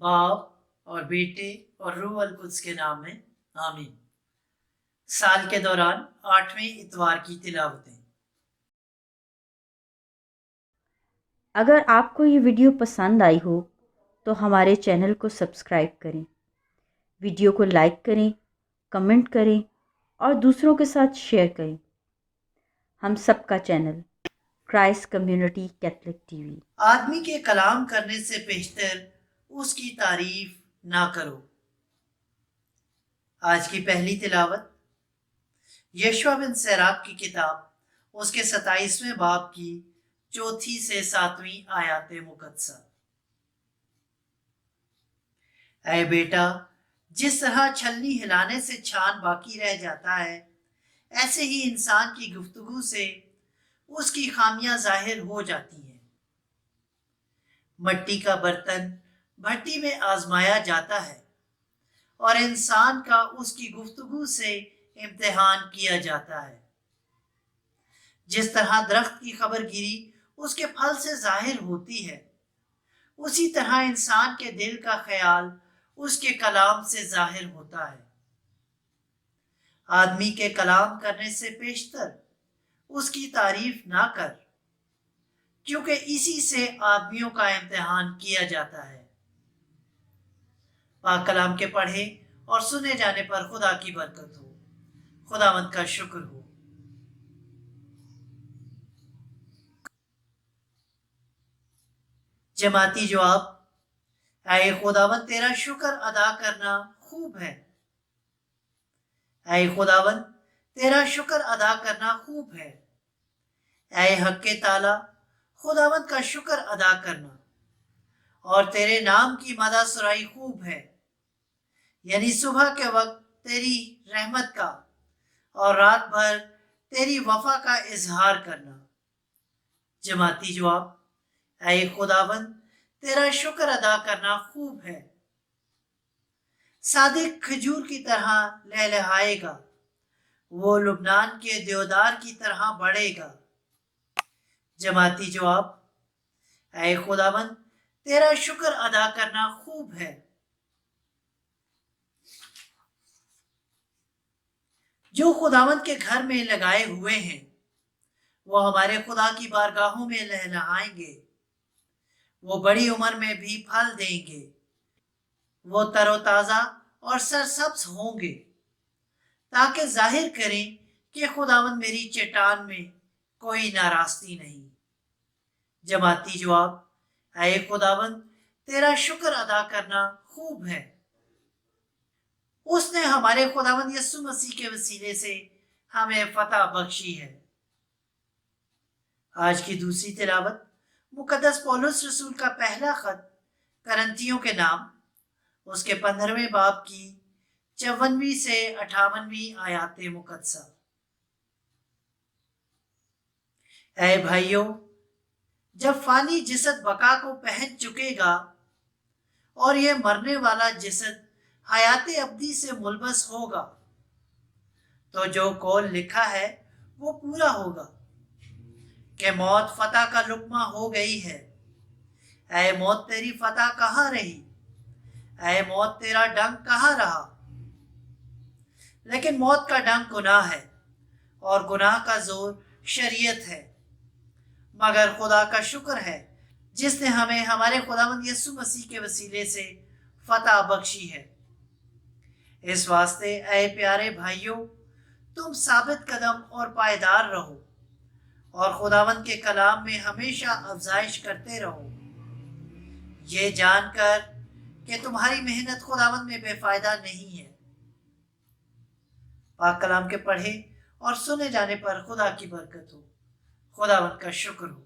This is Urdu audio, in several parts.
باپ اور بیٹے اور روح القدس کے نام میں آمین۔ سال کے دوران 8ویں اتوار کی تلاوتیں۔ اگر آپ کو یہ ویڈیو پسند آئی ہو تو ہمارے چینل کو سبسکرائب کریں، ویڈیو کو لائک کریں، کمنٹ کریں اور دوسروں کے ساتھ شیئر کریں۔ ہم سب کا channel Christ community Catholic T V. آدمی کے کلام کرنے سے بیشتر اس کی تعریف نہ کرو۔ آج کی پہلی تلاوت یشوع بن سراق کی کتاب اس کے 27ویں باب کی 4 سے 7 آیات مقدسہ۔ اے بیٹا، جس طرح چھلنی ہلانے سے چھان باقی رہ جاتا ہے، ایسے ہی انسان کی گفتگو سے اس کی خامیاں ظاہر ہو جاتی ہیں۔ مٹی کا برتن بھٹی میں آزمایا جاتا ہے اور انسان کا اس کی گفتگو سے امتحان کیا جاتا ہے۔ جس طرح درخت کی خبر گیری اس کے پھل سے ظاہر ہوتی ہے، اسی طرح انسان کے دل کا خیال اس کے کلام سے ظاہر ہوتا ہے۔ آدمی کے کلام کرنے سے پیشتر اس کی تعریف نہ کر، کیونکہ اسی سے آدمیوں کا امتحان کیا جاتا ہے۔ پاک کلام کے پڑھے اور سنے جانے پر خدا کی برکت ہو۔ خداوند کا شکر ہو۔ جماعتی جواب: اے خداوند، تیرا شکر ادا کرنا خوب ہے۔ اے خداوند، تیرا شکر ادا کرنا خوب ہے۔ اے حق کے تعالی، خداوند کا شکر ادا کرنا اور تیرے نام کی مدح سرائی خوب ہے، یعنی صبح کے وقت تیری رحمت کا اور رات بھر تیری وفا کا اظہار کرنا۔ جماعتی جواب: اے خداوند، تیرا شکر ادا کرنا خوب ہے۔ صادق کھجور کی طرح لہلہائے گا، وہ لبنان کے دیودار کی طرح بڑھے گا۔ جماعتی جواب: اے خداوند، تیرا شکر ادا کرنا خوب ہے۔ جو خداوند کے گھر میں لگائے ہوئے ہیں، وہ ہمارے خدا کی بارگاہوں میں لہلہائیں گے۔ وہ بڑی عمر میں بھی پھل دیں گے، وہ تر و تازہ اور سرسبز ہوں گے، تاکہ ظاہر کریں کہ خداوند میری چٹان میں کوئی ناراستی نہیں۔ جماعتی جواب: اے خداوند، تیرا شکر ادا کرنا خوب ہے۔ اس نے ہمارے خداوند یسوع مسیح کے وسیلے سے ہمیں فتح بخشی ہے۔ آج کی دوسری تلاوت مقدس پولس رسول کا پہلا خط کرنتھیوں کے نام اس کے 15ویں باب کی 54 سے 58 آیات مقدسہ۔ اے بھائیو، جب فانی جسد بقا کو پہن چکے گا اور یہ مرنے والا جسد حیات ابدی سے ملبس ہوگا، تو جو قول لکھا ہے وہ پورا ہوگا کہ موت فتح کا لقمہ ہو گئی ہے۔ اے موت، تیری فتح کہاں رہی؟ اے موت، تیرا ڈنگ کہاں رہا؟ لیکن موت کا ڈنگ گناہ ہے اور گناہ کا زور شریعت ہے، مگر خدا کا شکر ہے جس نے ہمیں ہمارے خداوند یسوع مسیح کے وسیلے سے فتح بخشی ہے۔ اس واسطے اے پیارے بھائیوں، تم ثابت قدم اور پائیدار رہو اور خداوند کے کلام میں ہمیشہ افزائش کرتے رہو، یہ جان کر کہ تمہاری محنت خداوند میں بے فائدہ نہیں ہے۔ پاک کلام کے پڑھے اور سنے جانے پر خدا کی برکت ہو۔ خداوند کا شکر ہو۔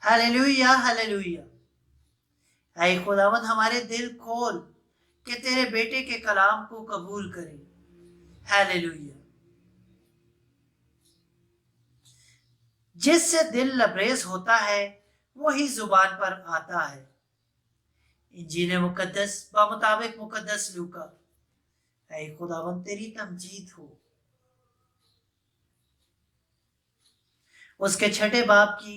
ہلیلویا، ہلیلویا۔ اے خداوند، ہمارے دل کھول کہ تیرے بیٹے کے کلام کو قبول کریں۔ ہلیلویا۔ جس سے دل لبریز ہوتا ہے وہی زبان پر آتا ہے۔ انجیل مقدس بمطابق مقدس لوکا۔ اے خداوند، تیری تمجید ہو۔ اس کے 6 باب کی